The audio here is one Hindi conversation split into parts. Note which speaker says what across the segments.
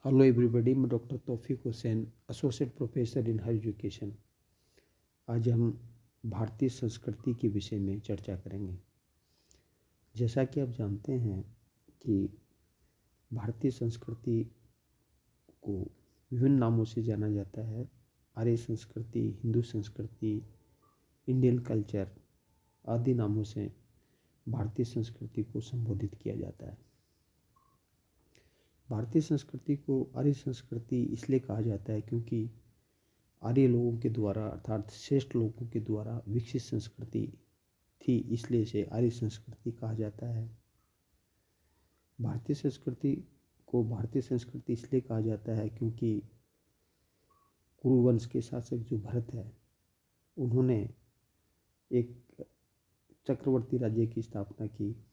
Speaker 1: हेलो एवरीबॉडी, मैं doctor Taufiq Hussain, associate professor in higher education. आज हम भारतीय संस्कृति के विषय में चर्चा करेंगे। जैसा कि आप जानते हैं कि भारतीय संस्कृति को विभिन्न नामों से जाना जाता है। आर्य संस्कृति, हिंदू संस्कृति, इंडियन कल्चर आदि नामों से भारतीय संस्कृति को संबोधित किया जाता है। भारतीय संस्कृति को आर्य संस्कृति इसलिए कहा जाता है क्योंकि आर्य लोगों के द्वारा अर्थात श्रेष्ठ लोगों के द्वारा विकसित संस्कृति थी, इसलिए इसे आर्य संस्कृति कहा जाता है। भारतीय संस्कृति को भारतीय संस्कृति इसलिए कहा जाता है क्योंकि कुरुवंश के शासक जो भरत है, उन्होंने एक चक्रवर्ती राज्य की स्थापना की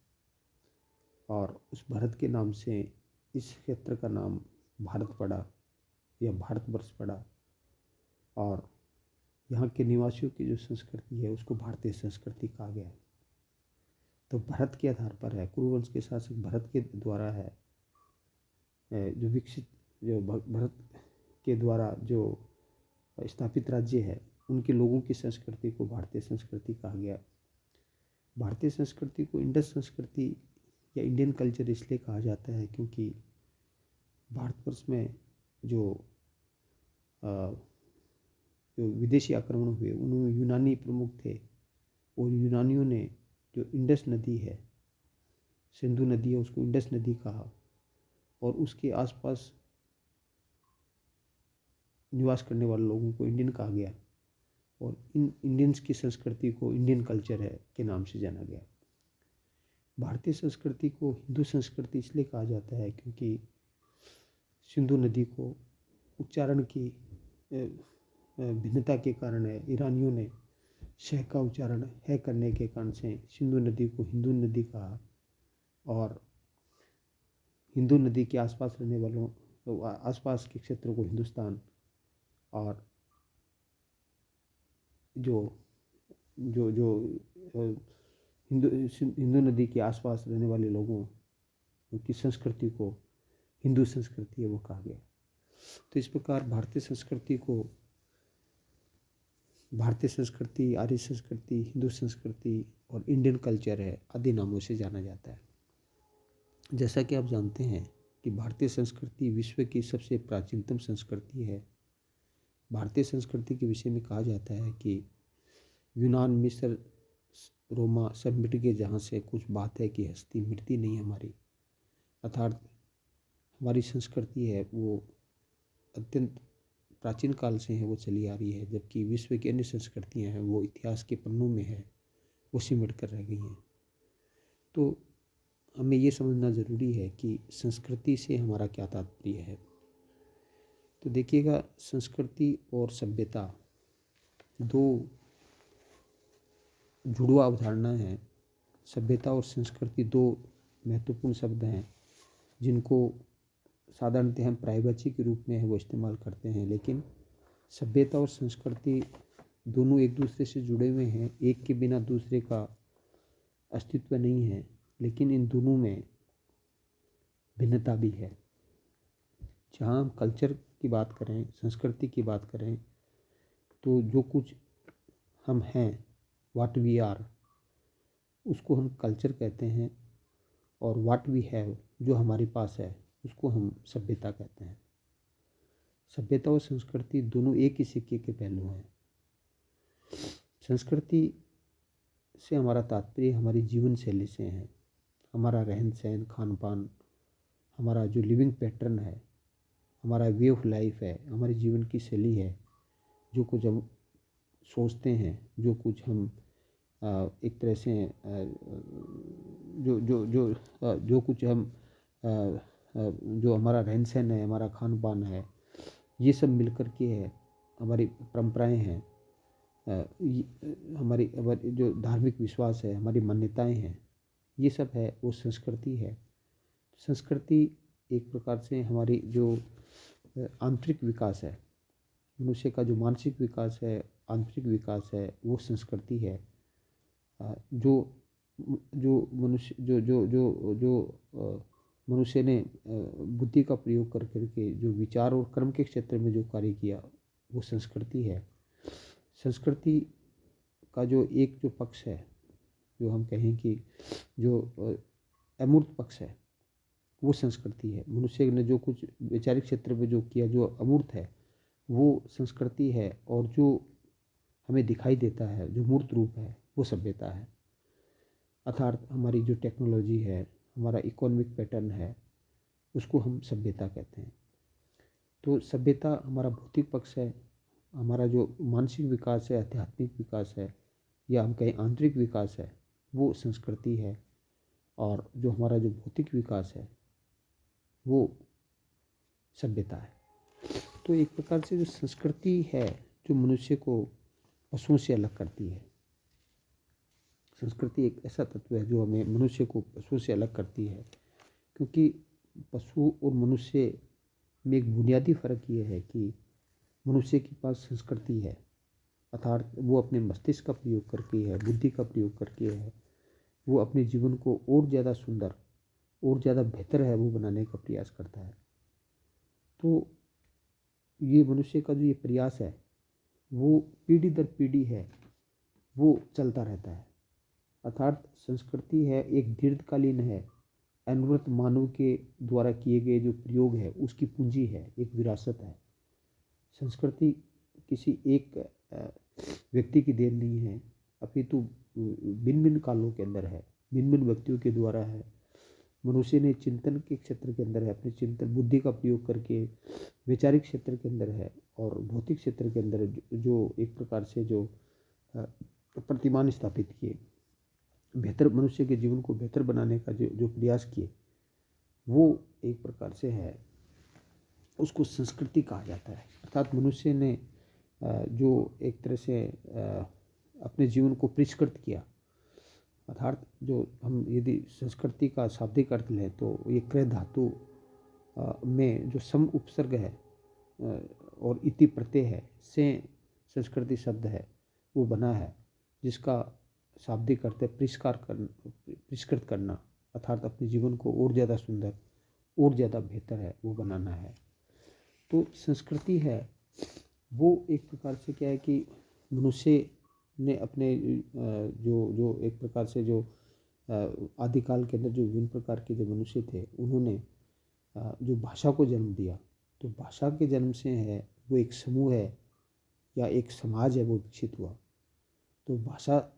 Speaker 1: और उस भरत के नाम से इस क्षेत्र का नाम भारत पड़ा या भारतवर्ष पड़ा, और यहाँ के निवासियों की जो संस्कृति है उसको भारतीय संस्कृति कहा गया है। तो भरत के आधार पर है, कुरुवंश के शासक भरत के द्वारा है जो विकसित, जो भरत के द्वारा जो स्थापित राज्य है, उनके लोगों की संस्कृति को भारतीय संस्कृति कहा गया। भारतीय संस्कृति को इंडस संस्कृति या इंडियन कल्चर इसलिए कहा जाता है क्योंकि भारतवर्ष में जो विदेशी आक्रमण हुए उनमें यूनानी प्रमुख थे, और यूनानियों ने जो इंडस नदी है, सिंधु नदी है, उसको इंडस नदी कहा, और उसके आसपास निवास करने वाले लोगों को इंडियन कहा गया, और इन इंडियंस की संस्कृति को इंडियन कल्चर है के नाम से जाना गया। भारतीय संस्कृति को हिंदू संस्कृति इसलिए कहा जाता है क्योंकि सिंधु नदी को उच्चारण की भिन्नता के कारण है, ईरानियों ने शह का उच्चारण है करने के कारण से सिंधु नदी को हिंदू नदी कहा, और हिंदू नदी के आसपास रहने वालों आसपास के क्षेत्र को हिंदुस्तान, और जो जो जो हिंदू नदी के आसपास रहने वाले लोगों की संस्कृति को हिंदू संस्कृति है वो कहा गया। तो इस प्रकार भारतीय संस्कृति, आर्य संस्कृति, हिंदू संस्कृति और इंडियन कल्चर है आदि नामों से जाना जाता है। जैसा कि आप जानते हैं कि भारतीय संस्कृति विश्व की सबसे प्राचीनतम संस्कृति है। भारतीय संस्कृति के विषय में कहा जाता है कि यूनान, मिस्र, रोमा सब मिट गए जहाँ से कुछ बात है कि हस्ती मिटती नहीं हमारी, अर्थात हमारी संस्कृति है वो अत्यंत प्राचीन काल से है वो चली आ रही है, जबकि विश्व की अन्य संस्कृतियाँ हैं वो इतिहास के पन्नों में है, वो सिमट कर रह गई हैं। तो हमें ये समझना ज़रूरी है कि संस्कृति से हमारा क्या तात्पर्य है। तो देखिएगा, संस्कृति और सभ्यता दो जुड़वा अवधारणा है। सभ्यता और संस्कृति दो महत्वपूर्ण शब्द हैं जिनको साधारणतः हम पर्यायवाची के रूप में वो इस्तेमाल करते हैं, लेकिन सभ्यता और संस्कृति दोनों एक दूसरे से जुड़े हुए हैं, एक के बिना दूसरे का अस्तित्व नहीं है, लेकिन इन दोनों में भिन्नता भी है। जहाँ हम कल्चर की बात करें, संस्कृति की बात करें, तो जो कुछ हम हैं, व्हाट वी आर, उसको हम कल्चर कहते हैं, और व्हाट वी हैव, जो हमारे पास है, उसको हम सभ्यता कहते हैं। सभ्यता और संस्कृति दोनों एक ही सिक्के के पहलू हैं। संस्कृति से हमारा तात्पर्य हमारी जीवन शैली से है, हमारा रहन सहन, खान पान, हमारा जो लिविंग पैटर्न है, हमारा वे ऑफ लाइफ है, हमारी जीवन की शैली है, जो कुछ हम सोचते हैं, जो कुछ हम एक तरह से जो कुछ हम जो हमारा रहन सहन है, हमारा खान पान है, ये सब मिलकर के है हमारी परंपराएं हैं, हमारी जो धार्मिक विश्वास है, हमारी मान्यताएं हैं, ये सब है वो संस्कृति है। संस्कृति एक प्रकार से हमारी जो आंतरिक विकास है, मनुष्य का जो मानसिक विकास है, आंतरिक विकास है, वो संस्कृति है। जो मनुष्य जो मनुष्य ने बुद्धि का प्रयोग कर करके जो विचार और कर्म के क्षेत्र में जो कार्य किया वो संस्कृति है। संस्कृति का जो एक जो पक्ष है, जो हम कहें कि जो अमूर्त पक्ष है, वो संस्कृति है। मनुष्य ने जो कुछ वैचारिक क्षेत्र में जो किया, जो अमूर्त है, वो संस्कृति है। और जो हमें दिखाई देता है, जो मूर्त रूप है, वो सभ्यता है। अर्थात हमारी जो टेक्नोलॉजी है, हमारा इकोनॉमिक पैटर्न है, उसको हम सभ्यता कहते हैं। तो सभ्यता हमारा भौतिक पक्ष है। हमारा जो मानसिक विकास है, आध्यात्मिक विकास है, या हम कहें आंतरिक विकास है, वो संस्कृति है। और जो हमारा जो भौतिक विकास है, वो सभ्यता है। तो एक प्रकार से जो संस्कृति है, जो मनुष्य को पशुओं से अलग करती है। संस्कृति एक ऐसा तत्व है जो हमें मनुष्य को पशुओं से अलग करती है। क्योंकि पशु और मनुष्य में एक बुनियादी फ़र्क ये है कि मनुष्य के पास संस्कृति है, अर्थात वो अपने मस्तिष्क का प्रयोग करके है, बुद्धि का प्रयोग करके है, वो अपने जीवन को और ज़्यादा सुंदर और ज़्यादा बेहतर है वो बनाने का प्रयास करता है। तो ये मनुष्य का जो ये प्रयास है, वो पीढ़ी दर पीढ़ी है, वो चलता रहता है। अर्थात संस्कृति है एक दीर्घकालीन है, अनवरत मानव के द्वारा किए गए जो प्रयोग है उसकी पूंजी है, एक विरासत है। संस्कृति किसी एक व्यक्ति की देन नहीं है, अपितु भिन्न भिन्न कालों के अंदर है, भिन्न भिन्न व्यक्तियों के द्वारा है। मनुष्य ने चिंतन के क्षेत्र के अंदर है, अपने चिंतन बुद्धि का प्रयोग करके वैचारिक क्षेत्र के अंदर है, और भौतिक क्षेत्र के अंदर जो एक प्रकार से जो प्रतिमान स्थापित किए, बेहतर मनुष्य के जीवन को बेहतर बनाने का जो प्रयास किए, वो एक प्रकार से है, उसको संस्कृति कहा जाता है। अर्थात मनुष्य ने जो एक तरह से अपने जीवन को परिष्कृत किया। अर्थात जो हम यदि संस्कृति का शाब्दिक अर्थ लें तो ये क्रय धातु में जो सम उपसर्ग है और इति प्रत्यय है से संस्कृति शब्द है वो बना है, जिसका शाब्दिक अर्थ है परिष्कृत करना। अर्थात अपने जीवन को और ज़्यादा सुंदर और ज़्यादा बेहतर है वो बनाना है। तो संस्कृति है वो एक प्रकार से क्या है कि मनुष्य ने अपने जो एक प्रकार से जो आदिकाल के अंदर जो विभिन्न प्रकार के जो मनुष्य थे, उन्होंने जो भाषा को जन्म दिया। तो भाषा के जन्म से है वो एक समूह है या एक समाज है वो विकसित हुआ। तो भाषा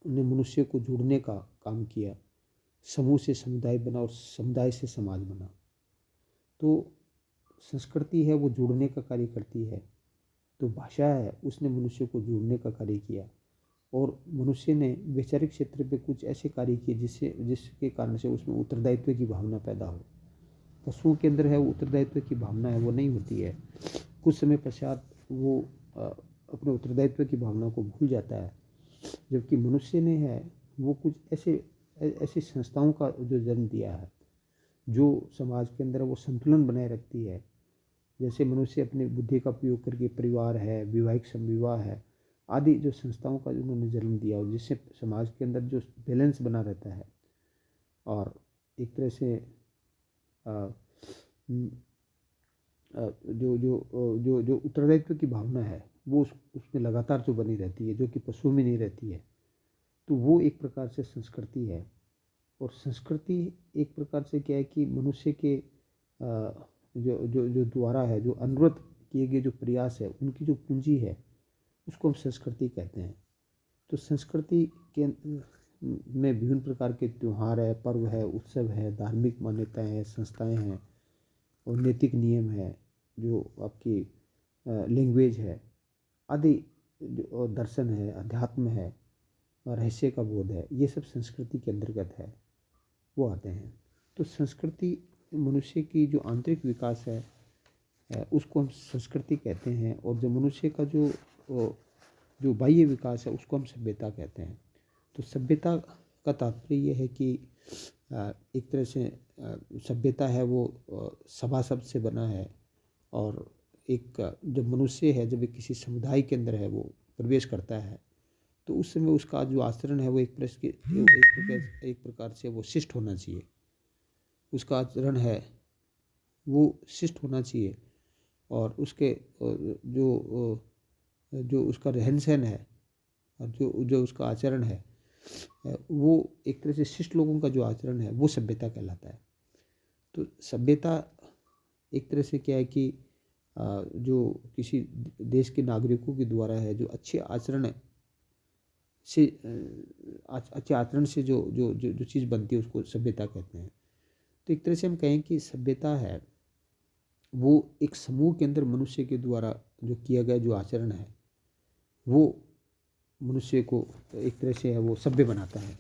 Speaker 1: ने मनुष्य को जोड़ने का काम किया, समूह से समुदाय बना और समुदाय से समाज बना। तो संस्कृति है वो जोड़ने का कार्य करती है। तो भाषा है उसने मनुष्य को जोड़ने का कार्य किया, और मनुष्य ने वैचारिक क्षेत्र पे कुछ ऐसे कार्य किए जिसके कारण से उसमें उत्तरदायित्व की भावना पैदा हो। पशुओं के अंदर है वो उत्तरदायित्व की भावना है वो नहीं होती है। कुछ समय पश्चात वो अपने उत्तरदायित्व की भावना को भूल जाता है। जबकि मनुष्य ने है वो कुछ ऐसी संस्थाओं का जो जन्म दिया है जो समाज के अंदर वो संतुलन बनाए रखती है। जैसे मनुष्य अपनी बुद्धि का प्रयोग करके परिवार है, वैवाहिक समविवाह है आदि जो संस्थाओं का उन्होंने जन्म दिया, और जिससे समाज के अंदर जो बैलेंस बना रहता है, और एक तरह से जो जो जो जो उत्तरदायित्व की भावना है वो उसमें लगातार जो बनी रहती है, जो कि पशु में नहीं रहती है। तो वो एक प्रकार से संस्कृति है। और संस्कृति एक प्रकार से क्या है कि मनुष्य के जो जो जो द्वारा है, जो अनवरत किए गए जो प्रयास है, उनकी जो पूंजी है उसको हम संस्कृति कहते हैं। तो संस्कृति के में विभिन्न प्रकार के त्यौहार है, पर्व है, उत्सव है, धार्मिक मान्यताएं हैं, संस्थाएं हैं, और नैतिक नियम है, जो आपकी लैंग्वेज है आदि, जो दर्शन है, अध्यात्म है, और रहस्य का बोध है, ये सब संस्कृति के अंतर्गत है वो आते हैं। तो संस्कृति मनुष्य की जो आंतरिक विकास है उसको हम संस्कृति कहते हैं, और जो मनुष्य का जो बाह्य विकास है उसको हम सभ्यता कहते हैं। तो सभ्यता का तात्पर्य ये है कि एक तरह से सभ्यता है वो सभासद से बना है, और एक जब मनुष्य है जब किसी समुदाय के अंदर है वो प्रवेश करता है तो उस समय उसका जो आचरण है वो एक प्रकार से वो शिष्ट होना चाहिए। उसका आचरण है वो शिष्ट होना चाहिए, और उसके जो उसका रहन सहन है और जो जो उसका आचरण है वो एक तरह से शिष्ट लोगों का जो आचरण है वो सभ्यता कहलाता है। तो सभ्यता एक तरह से क्या है कि जो किसी देश के नागरिकों के द्वारा है, जो अच्छे आचरण से अच्छे आचरण से जो जो जो जो चीज़ बनती है उसको सभ्यता कहते हैं। तो एक तरह से हम कहें कि सभ्यता है वो एक समूह के अंदर मनुष्य के द्वारा जो किया गया जो आचरण है वो मनुष्य को एक तरह से है वो सभ्य बनाता है।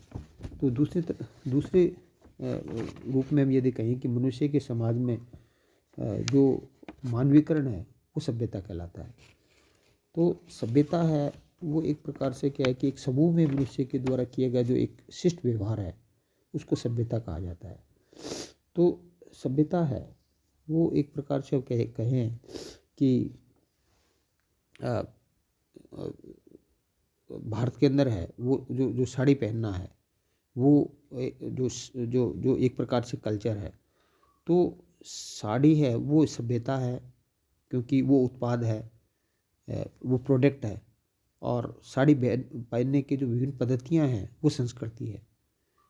Speaker 1: तो दूसरे रूप में हम यदि कहें कि मनुष्य के समाज में जो मानवीकरण है वो सभ्यता कहलाता है। तो सभ्यता है वो एक प्रकार से क्या है कि एक समूह में मनुष्य के द्वारा किया गया जो एक शिष्ट व्यवहार है उसको सभ्यता कहा जाता है। तो सभ्यता है वो एक प्रकार से कहें कि भारत के अंदर है वो जो जो साड़ी पहनना है वो जो जो जो एक प्रकार से कल्चर है। तो साड़ी है वो सभ्यता है क्योंकि वो उत्पाद है, वो प्रोडक्ट है, और साड़ी पहनने की जो विभिन्न पद्धतियां हैं वो संस्कृति है।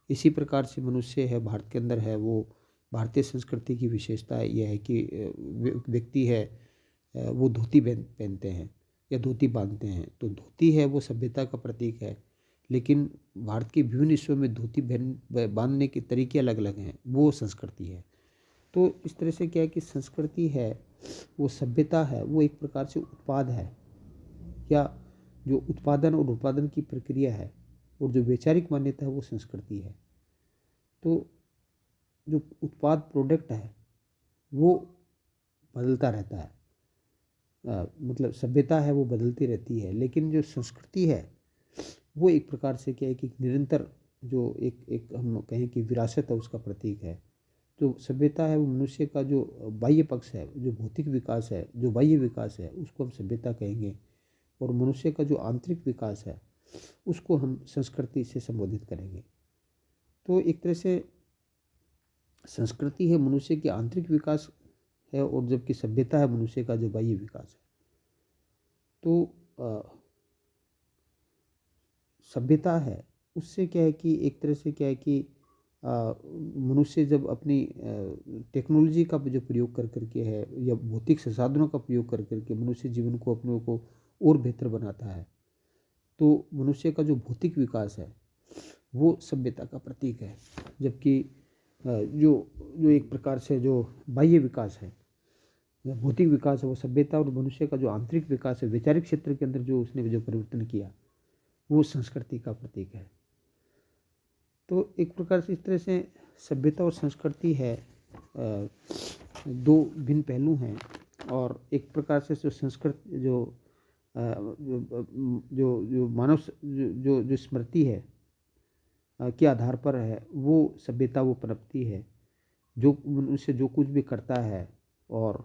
Speaker 1: इसी प्रकार से मनुष्य है भारत के अंदर है वो भारतीय संस्कृति की विशेषता यह है कि व्यक्ति है वो धोती पहनते हैं या धोती बांधते हैं। तो धोती है वो सभ्यता का प्रतीक है, लेकिन भारत के विभिन्न हिस्सों में धोती बांधने के तरीके अलग अलग हैं, वो संस्कृति है। तो इस तरह से क्या है कि संस्कृति है वो सभ्यता है वो एक प्रकार से उत्पाद है, या जो उत्पादन और उत्पादन की प्रक्रिया है और जो वैचारिक मान्यता है वो संस्कृति है। तो जो उत्पाद प्रोडक्ट है वो बदलता रहता है, मतलब सभ्यता है वो बदलती रहती है, लेकिन जो संस्कृति है वो एक प्रकार से क्या है कि निरंतर जो एक एक हम कहें कि विरासत है उसका प्रतीक है। जो सभ्यता है वो मनुष्य का जो बाह्य पक्ष है, जो भौतिक विकास है, जो बाह्य विकास है उसको हम सभ्यता कहेंगे, और मनुष्य का जो आंतरिक विकास है उसको हम संस्कृति से संबोधित करेंगे। तो एक तरह से संस्कृति है मनुष्य के आंतरिक विकास है, और जबकि सभ्यता है मनुष्य का जो बाह्य विकास है। तो सभ्यता है उससे क्या है कि एक तरह से क्या है कि मनुष्य जब अपनी टेक्नोलॉजी का जो प्रयोग कर करके है या भौतिक संसाधनों का प्रयोग कर करके मनुष्य जीवन को अपने को और बेहतर बनाता है, तो मनुष्य का जो भौतिक विकास है वो सभ्यता का प्रतीक है। जबकि जो जो एक प्रकार से जो बाह्य विकास है या भौतिक विकास है वो सभ्यता, और मनुष्य का जो आंतरिक विकास है वैचारिक क्षेत्र के अंदर जो उसने जो परिवर्तन किया वो संस्कृति का प्रतीक है। तो एक प्रकार से इस तरह से सभ्यता और संस्कृति है दो भिन्न पहलू हैं, और एक प्रकार से जो संस्कृति जो जो जो मानव जो जो स्मृति है के आधार पर है वो सभ्यता वो पनपती है। जो मनुष्य जो कुछ भी करता है और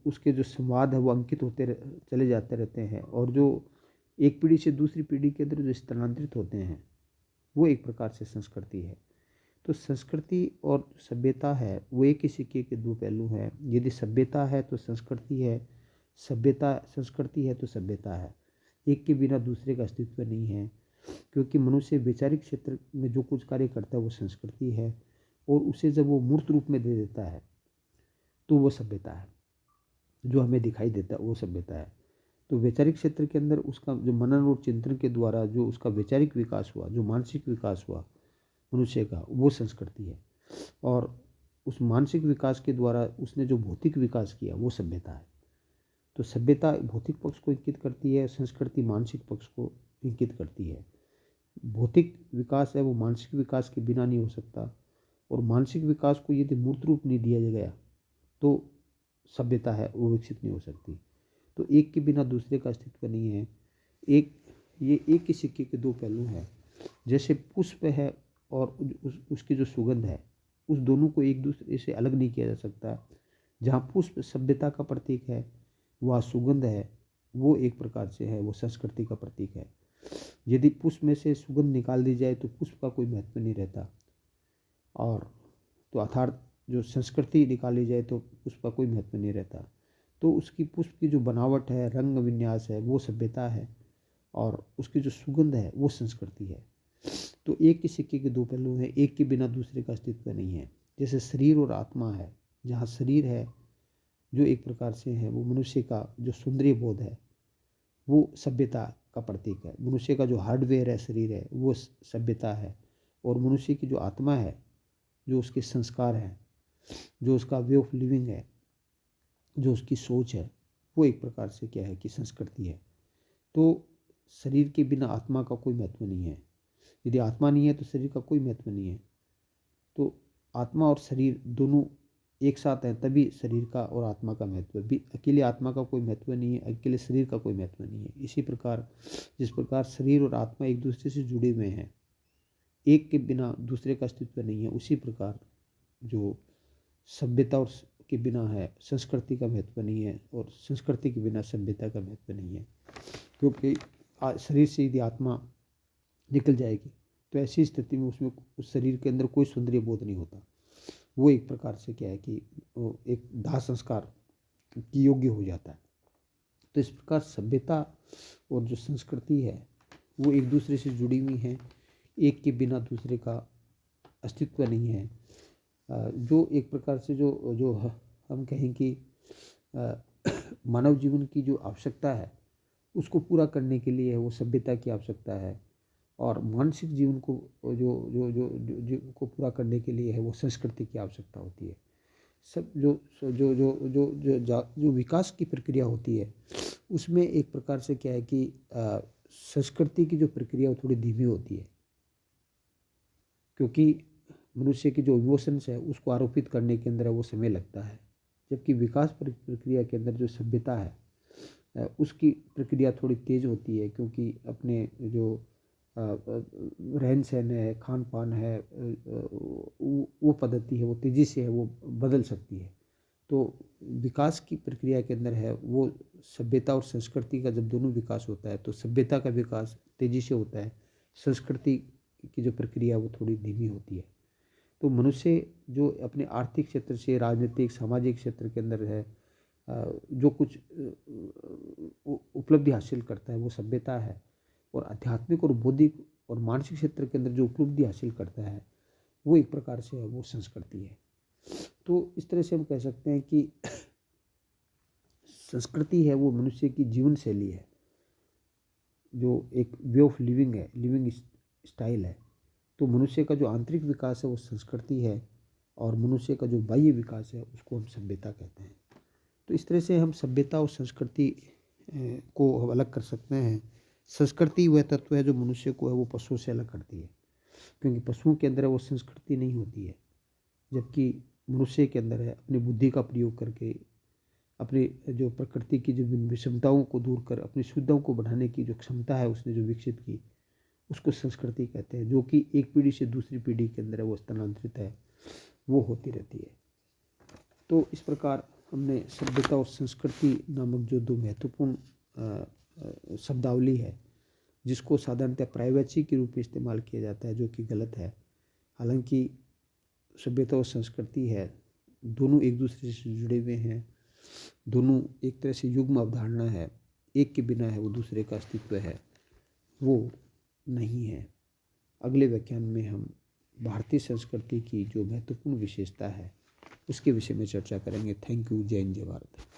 Speaker 1: उसके जो संवाद है वो अंकित होते चले जाते रहते हैं, और जो एक पीढ़ी से दूसरी पीढ़ी के अंदर जो स्थानांतरित होते हैं वो एक प्रकार से संस्कृति है। तो संस्कृति और सभ्यता है वो एक ही सिक्के के दो पहलू हैं। यदि सभ्यता है तो संस्कृति है, सभ्यता संस्कृति है तो सभ्यता है, एक के बिना दूसरे का अस्तित्व नहीं है। क्योंकि मनुष्य वैचारिक क्षेत्र में जो कुछ कार्य करता है वो संस्कृति है, और उसे जब वो मूर्त रूप में दे देता है तो वो सभ्यता है, जो हमें दिखाई देता है वो सभ्यता है। तो वैचारिक क्षेत्र के अंदर उसका जो मनन और चिंतन के द्वारा जो उसका वैचारिक विकास हुआ, जो मानसिक विकास हुआ मनुष्य का, वो संस्कृति है। और उस मानसिक विकास के द्वारा उसने जो भौतिक विकास किया वो सभ्यता है। तो सभ्यता भौतिक पक्ष को इंगित करती है, संस्कृति मानसिक पक्ष को इंगित करती है। भौतिक विकास है वो मानसिक विकास के बिना नहीं हो सकता, और मानसिक विकास को यदि मूर्त रूप नहीं दिया गया तो सभ्यता है वो विकसित नहीं हो सकती। तो एक के बिना दूसरे का अस्तित्व नहीं है। ये एक ही सिक्के के दो पहलू हैं। जैसे पुष्प है और उसकी जो सुगंध है, उस दोनों को एक दूसरे से अलग नहीं किया जा सकता। जहाँ पुष्प सभ्यता का प्रतीक है, वह सुगंध है वो एक प्रकार से है वो संस्कृति का प्रतीक है। यदि पुष्प में से सुगंध निकाल दी जाए तो पुष्प का कोई महत्व नहीं रहता, और तो अर्थात जो संस्कृति निकाली जाए तो पुष्प का कोई महत्व नहीं रहता। तो उसकी पुष्प की जो बनावट है, रंग विन्यास है, वो सभ्यता है, और उसकी जो सुगंध है वो संस्कृति है। तो एक ही सिक्के के दो पहलू हैं, एक के बिना दूसरे का अस्तित्व नहीं है। जैसे शरीर और आत्मा है, जहाँ शरीर है जो एक प्रकार से है वो मनुष्य का जो सुंदरीय बोध है वो सभ्यता का प्रतीक है। मनुष्य का जो हार्डवेयर है, शरीर है, वो सभ्यता है। और मनुष्य की जो आत्मा है, जो उसके संस्कार हैं, जो उसका वे ऑफ लिविंग है, जो उसकी सोच है, वो एक प्रकार से क्या है कि संस्कृति है। तो शरीर के बिना आत्मा का कोई महत्व नहीं है। यदि आत्मा नहीं है तो शरीर का कोई महत्व नहीं है। तो आत्मा और शरीर दोनों एक साथ हैं, तभी शरीर का और आत्मा का महत्व है। अकेले आत्मा का कोई महत्व नहीं है, अकेले शरीर का कोई महत्व नहीं है। इसी प्रकार जिस प्रकार शरीर और आत्मा एक दूसरे से जुड़े हुए हैं, एक के बिना दूसरे का अस्तित्व नहीं है, उसी प्रकार जो सभ्यता और के बिना है संस्कृति का महत्व नहीं है, और संस्कृति के बिना सभ्यता का महत्व नहीं है। क्योंकि शरीर से यदि आत्मा निकल जाएगी तो ऐसी स्थिति में उसमें उस शरीर के अंदर कोई सुंदरीय बोध नहीं होता। वो एक प्रकार से क्या है कि वो एक दाह संस्कार की योग्य हो जाता है। तो इस प्रकार सभ्यता और जो संस्कृति है वो एक दूसरे से जुड़ी हुई हैं, एक के बिना दूसरे का अस्तित्व नहीं है। जो एक प्रकार से जो जो हम कहें कि मानव जीवन की जो आवश्यकता है उसको पूरा करने के लिए वो सभ्यता की आवश्यकता है, और मानसिक जीवन को जो जो जो जो को पूरा करने के लिए है वो संस्कृति की आवश्यकता होती है। सब जो जो जो जो जो जो विकास की प्रक्रिया होती है उसमें एक प्रकार से क्या है कि संस्कृति की जो प्रक्रिया वो थोड़ी धीमी होती है, क्योंकि मनुष्य की जो इमोशंस है उसको आरोपित करने के अंदर वो समय लगता है। जबकि विकास प्रक्रिया के अंदर जो सभ्यता है उसकी प्रक्रिया थोड़ी तेज होती है, क्योंकि अपने जो रहन सहन है, खान पान है, वो पद्धति है वो तेज़ी से है वो बदल सकती है। तो विकास की प्रक्रिया के अंदर है वो सभ्यता और संस्कृति का जब दोनों विकास होता है तो सभ्यता का विकास तेज़ी से होता है, संस्कृति की जो प्रक्रिया वो थोड़ी धीमी होती है। तो मनुष्य जो अपने आर्थिक क्षेत्र से राजनीतिक सामाजिक क्षेत्र के अंदर है जो कुछ उपलब्धि हासिल करता है वो सभ्यता है, और आध्यात्मिक और बौद्धिक और मानसिक क्षेत्र के अंदर जो उपलब्धि हासिल करता है वो एक प्रकार से है वो संस्कृति है। तो इस तरह से हम कह सकते हैं कि संस्कृति है वो मनुष्य की जीवन शैली है, जो एक वे ऑफ लिविंग है, लिविंग स्टाइल है। तो मनुष्य का जो आंतरिक विकास है वो संस्कृति है, और मनुष्य का जो बाह्य विकास है उसको हम सभ्यता कहते हैं। तो इस तरह से हम सभ्यता और संस्कृति को हम अलग कर सकते हैं। संस्कृति वह तत्व है जो मनुष्य को है वो पशुओं से अलग करती है, क्योंकि पशुओं के अंदर वो संस्कृति नहीं होती है, जबकि मनुष्य के अंदर है अपनी बुद्धि का प्रयोग करके अपनी जो प्रकृति की जो विषमताओं को दूर कर अपनी शुद्धताओं को बढ़ाने की जो क्षमता है उसने जो विकसित की उसको संस्कृति कहते हैं, जो कि एक पीढ़ी से दूसरी पीढ़ी के अंदर वो स्थानांतरित है, वो होती रहती है। तो इस प्रकार हमने सभ्यता और संस्कृति नामक जो दो महत्वपूर्ण शब्दावली है जिसको साधारणतः प्राइवेसी के रूप में इस्तेमाल किया जाता है, जो कि गलत है। हालांकि सभ्यता और संस्कृति है दोनों एक दूसरे से जुड़े हुए हैं, दोनों एक तरह से युग्म अवधारणा है, एक के बिना है वो दूसरे का अस्तित्व है वो नहीं है। अगले व्याख्यान में हम भारतीय संस्कृति की जो महत्वपूर्ण विशेषता है उसके विषय में चर्चा करेंगे। Thank you. जय हिंद, जय भारत।